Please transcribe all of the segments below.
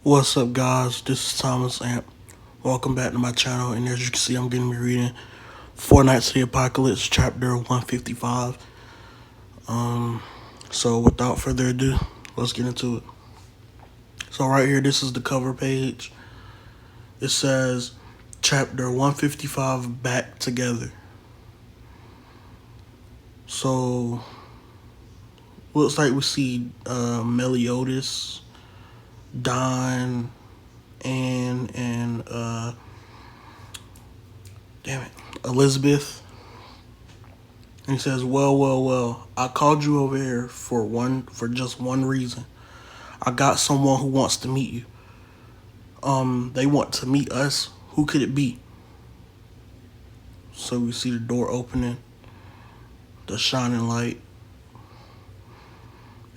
What's up, guys? This is Thomas Amp. Welcome back to my channel, and as you can see, I'm going to be reading Four Nights of the Apocalypse, chapter 155. So without further ado, let's get into it. So right here, this is the cover page. It says, chapter 155, Back Together. So, looks like we see Meliodas, Don, and Elizabeth. And he says, well, I called you over here for just one reason. I got someone who wants to meet you. They want to meet us. Who could it be? So we see the door opening, the shining light,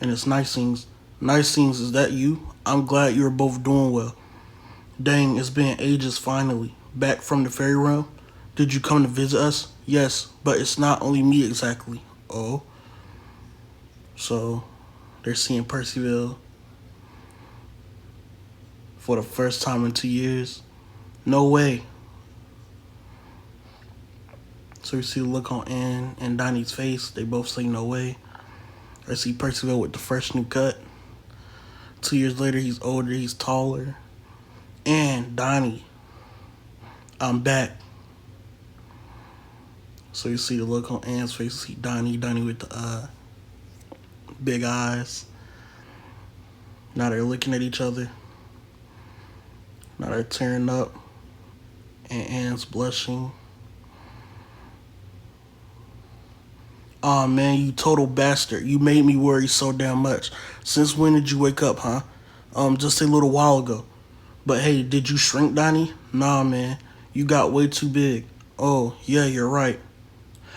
and it's Nice Things. Nice Things, is that you? I'm glad you're both doing well. Dang, it's been ages finally. Back from the fairy realm? Did you come to visit us? Yes, but it's not only me exactly. Oh. So, they're seeing Percival for the first time in 2 years. No way. So we see the look on Anne and Donnie's face. They both say no way. I see Percival with the fresh new cut. 2 years later, he's older, he's taller. And Donnie, I'm back. So you see the look on Anne's face. You see Donnie with the big eyes. Now they're looking at each other. Now they're tearing up. And Anne's blushing. Aw, man, you total bastard. You made me worry so damn much. Since when did you wake up, huh? Just a little while ago. But hey, did you shrink, Donnie? Nah, man. You got way too big. Oh, yeah, you're right.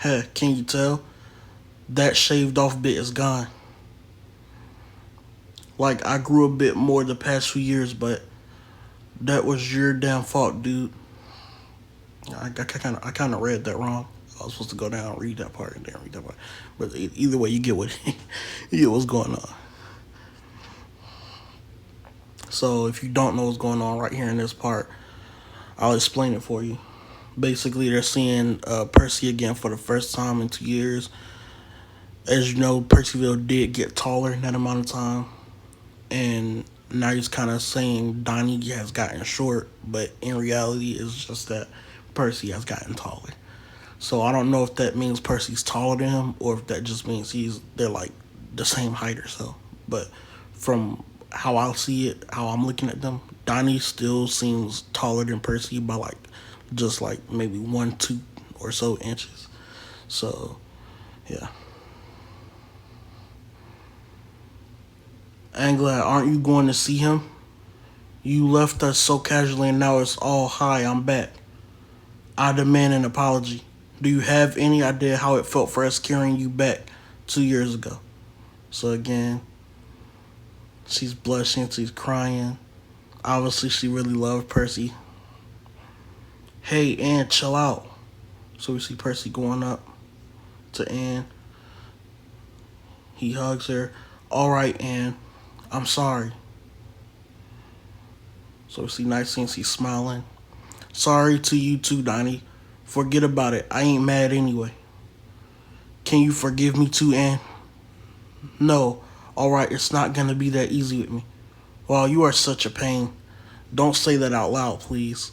Heh, can you tell? That shaved off bit is gone. Like, I grew a bit more the past few years, but that was your damn fault, dude. I kind of read that wrong. I was supposed to go down and read that part and then read that part. But either way, you get what you get what's going on. So if you don't know what's going on right here in this part, I'll explain it for you. Basically, they're seeing Percy again for the first time in 2 years. As you know, Percival did get taller in that amount of time. And now he's kind of saying Donnie has gotten short, but in reality, it's just that Percy has gotten taller. So I don't know if that means Percy's taller than him or if that just means they're like the same height or so. But from how I see it, how I'm looking at them, Donnie still seems taller than Percy by just maybe 1, 2 or so inches. So yeah. Angela, aren't you going to see him? You left us so casually and now it's all hi, I'm back. I demand an apology. Do you have any idea how it felt for us carrying you back 2 years ago? So again, she's blushing, she's crying. Obviously, she really loved Percy. Hey, Anne, chill out. So we see Percy going up to Anne. He hugs her. All right, Anne, I'm sorry. So we see Nice Things, he's smiling. Sorry to you too, Donnie. Forget about it. I ain't mad anyway. Can you forgive me too, Anne? No. Alright, it's not gonna be that easy with me. Wow, you are such a pain. Don't say that out loud, please.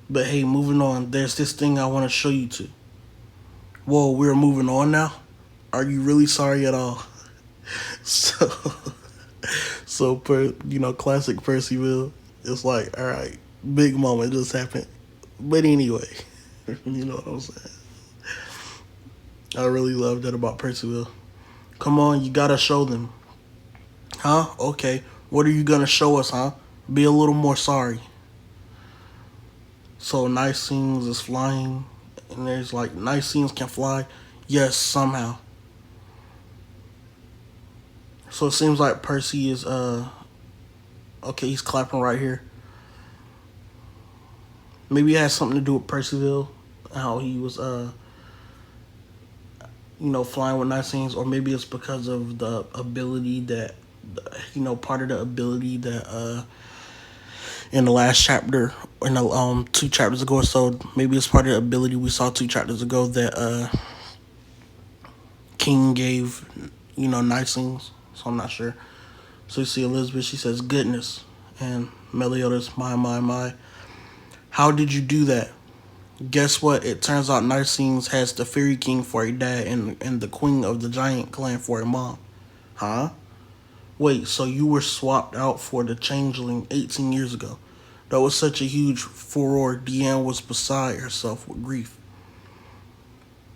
But hey, moving on, there's this thing I want to show you to. Whoa, we're moving on now? Are you really sorry at all? So, classic Percival. It's like, alright, big moment just happened. But anyway, you know what I'm saying? I really love that about Percival. Come on, you gotta show them. Huh? Okay. What are you gonna show us, huh? Be a little more sorry. So Nice Things is flying, and there's Nice Things can fly. Yes, somehow. So it seems like Percy is okay, he's clapping right here. Maybe it has something to do with Percival, how he was flying with Nice Things, or maybe it's because of the ability that part of the ability that in the last chapter, in the 2 chapters ago or so. Maybe it's part of the ability we saw 2 chapters ago that King gave, nice things. So I'm not sure. So you see Elizabeth, she says, goodness. And Meliodas, my. How did you do that? Guess what? It turns out Nicenes has the Fairy King for a dad and the Queen of the Giant Clan for a mom. Huh? Wait, so you were swapped out for the Changeling 18 years ago? That was such a huge furor. Deanne was beside herself with grief.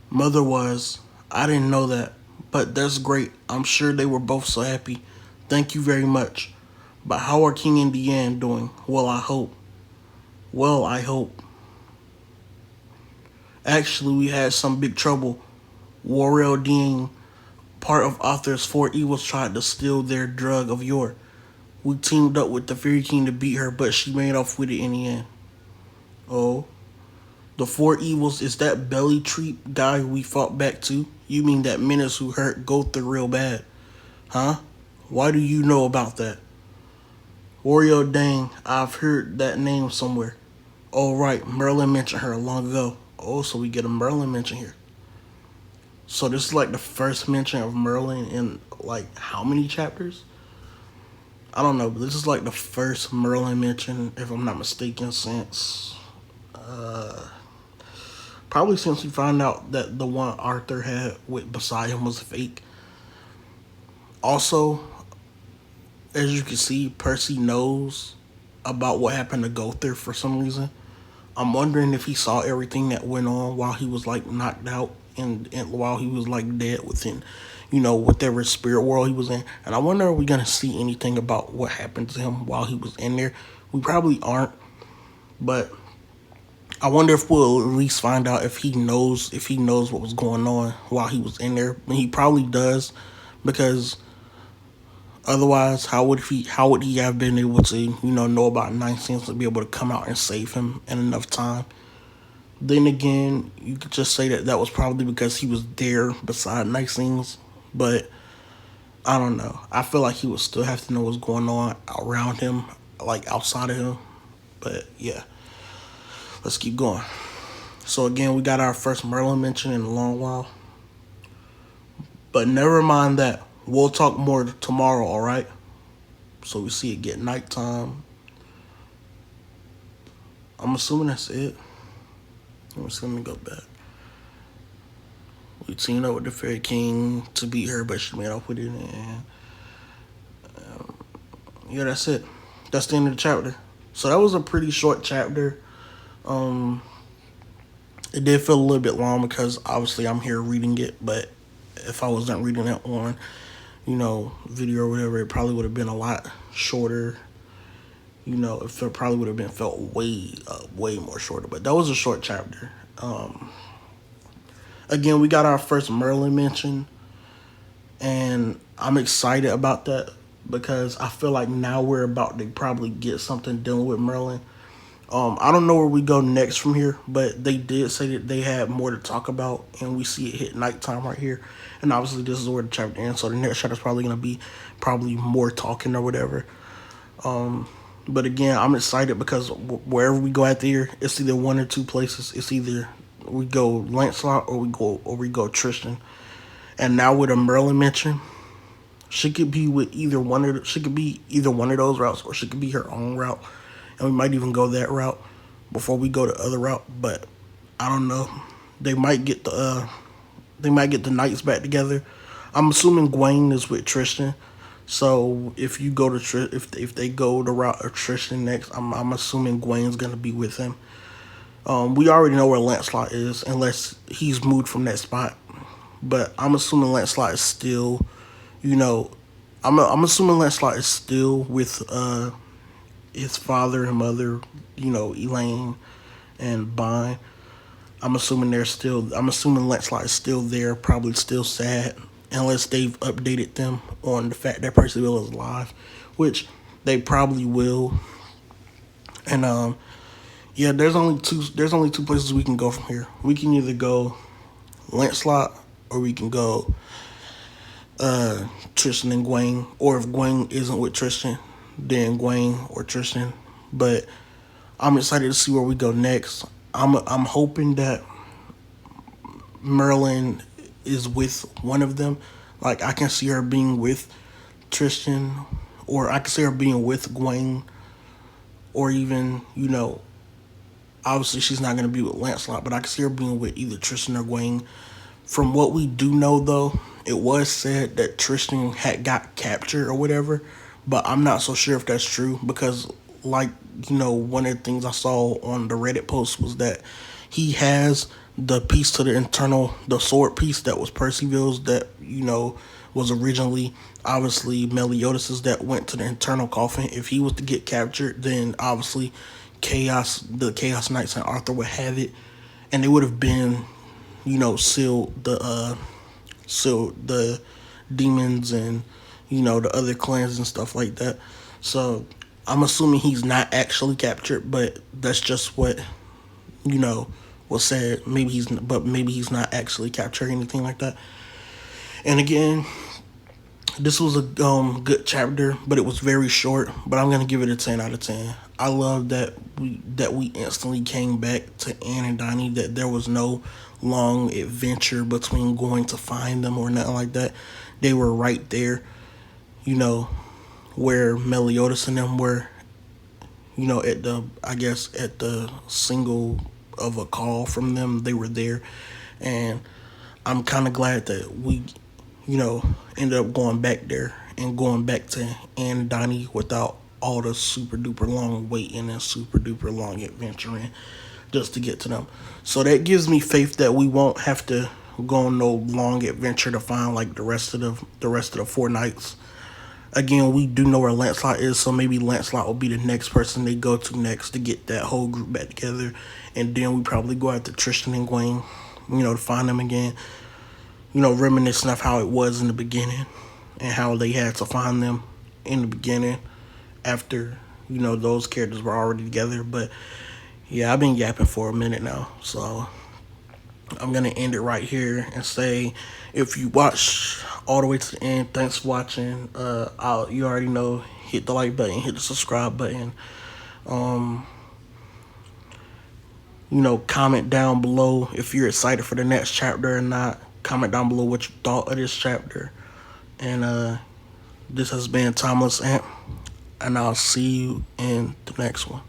Mother was. I didn't know that. But that's great. I'm sure they were both so happy. Thank you very much. But how are King and Deanne doing? Well, I hope. Well, I hope. Actually, we had some big trouble. Warrell Dean, part of Arthur's Four Evils, tried to steal their drug of yore. We teamed up with the Fairy King to beat her, but she made off with it in the end. Oh, the Four Evils is that belly treat guy we fought back to? You mean that menace who hurt Gotha real bad? Huh? Why do you know about that? Warrior Dane, I've heard that name somewhere. Oh, right, Merlin mentioned her long ago. Oh, so we get a Merlin mention here. So this is like the first mention of Merlin in like how many chapters? I don't know, but this is like the first Merlin mention, if I'm not mistaken, since probably since we found out that the one Arthur had with beside him was fake. Also, as you can see, Percy knows about what happened to Gother for some reason. I'm wondering if he saw everything that went on while he was like knocked out and while he was like dead within, whatever spirit world he was in. And I wonder, are we gonna see anything about what happened to him while he was in there? We probably aren't, but I wonder if we'll at least find out if he knows what was going on while he was in there. And he probably does, because otherwise, how would he have been able to know about Nine Cents to be able to come out and save him in enough time? Then again, you could just say that was probably because he was there beside Night Scenes, but I don't know. I feel like he would still have to know what's going on around him, like outside of him. But yeah, let's keep going. So again, we got our first Merlin mention in a long while. But never mind that. We'll talk more tomorrow, alright? So we see it get nighttime. I'm assuming that's it. Let me go back. We teamed up with the Fairy King to beat her, but she made off with it. And yeah, that's it. That's the end of the chapter. So that was a pretty short chapter. It did feel a little bit long because obviously I'm here reading it, but if I wasn't reading it on, video or whatever, it probably would have been a lot shorter. It probably would have been felt way more shorter. But that was a short chapter. Again, we got our first Merlin mention, and I'm excited about that because I feel like now we're about to probably get something dealing with Merlin. I don't know where we go next from here, but they did say that they had more to talk about, and we see it hit nighttime right here. And obviously, this is where the chapter ends, so the next chapter is probably going to be more talking or whatever. But again, I'm excited because wherever we go out there, it's either one or two places. It's either we go Lancelot or we go Tristan. And now with a Merlin mention, she could be with either one of she could be either one of those routes, or she could be her own route. And we might even go that route before we go the other route. But I don't know. They might get the knights back together. I'm assuming Gwen is with Tristan. So if you go to if they go the route of Tristan next, I'm assuming Gwen's gonna be with him. We already know where Lancelot is, unless he's moved from that spot. But I'm assuming Lancelot is still, I'm assuming Lancelot is still with his father and mother, Elaine and Bine. I'm assuming Lancelot is still there, probably still sad, unless they've updated them on the fact that Percival is alive, which they probably will. And yeah, there's only two places we can go from here. We can either go Lancelot or we can go Tristan and Gwen. Or if Gwen isn't with Tristan, then Gwen or Tristan. but I'm excited to see where we go next. I'm hoping that Merlin is with one of them. Like I can see her being with Tristan, or I can see her being with Gwen, or even obviously she's not going to be with Lancelot, but I can see her being with either Tristan or Gwen. From what we do know, though, it was said that Tristan had got captured or whatever, but I'm not so sure if that's true because, like, one of the things I saw on the Reddit post was that he has the piece to the sword piece that was Percival's that, was originally obviously Meliodas' that went to the internal coffin. If he was to get captured, then obviously the Chaos Knights and Arthur would have it, and they would have been seal the demons and the other clans and stuff like that. So I'm assuming he's not actually captured, but that's just what you know was said. Maybe he's not actually captured or anything like that. And again, this was a good chapter, but it was very short. But I'm gonna give it a 10 out of 10. I love that we instantly came back to Anne and Donnie. That there was no long adventure between going to find them or nothing like that. They were right there, you know, where Meliodas and them were. At the single of a call from them, they were there, and I'm kind of glad that we ended up going back there and going back to Anne and Donnie without all the super duper long waiting and super duper long adventuring just to get to them. So that gives me faith that we won't have to go on no long adventure to find like the rest of the 4 knights. Again, we do know where Lancelot is, so maybe Lancelot will be the next person they go to next to get that whole group back together, and then we probably go after Tristan and Gwen, to find them again. Reminiscent of how it was in the beginning and how they had to find them in the beginning after, those characters were already together. But yeah, I've been yapping for a minute now. So I'm going to end it right here and say if you watch all the way to the end, thanks for watching. You already know, hit the like button, hit the subscribe button. Comment down below if you're excited for the next chapter or not. Comment down below what you thought of this chapter. And this has been Timeless Ant, and I'll see you in the next one.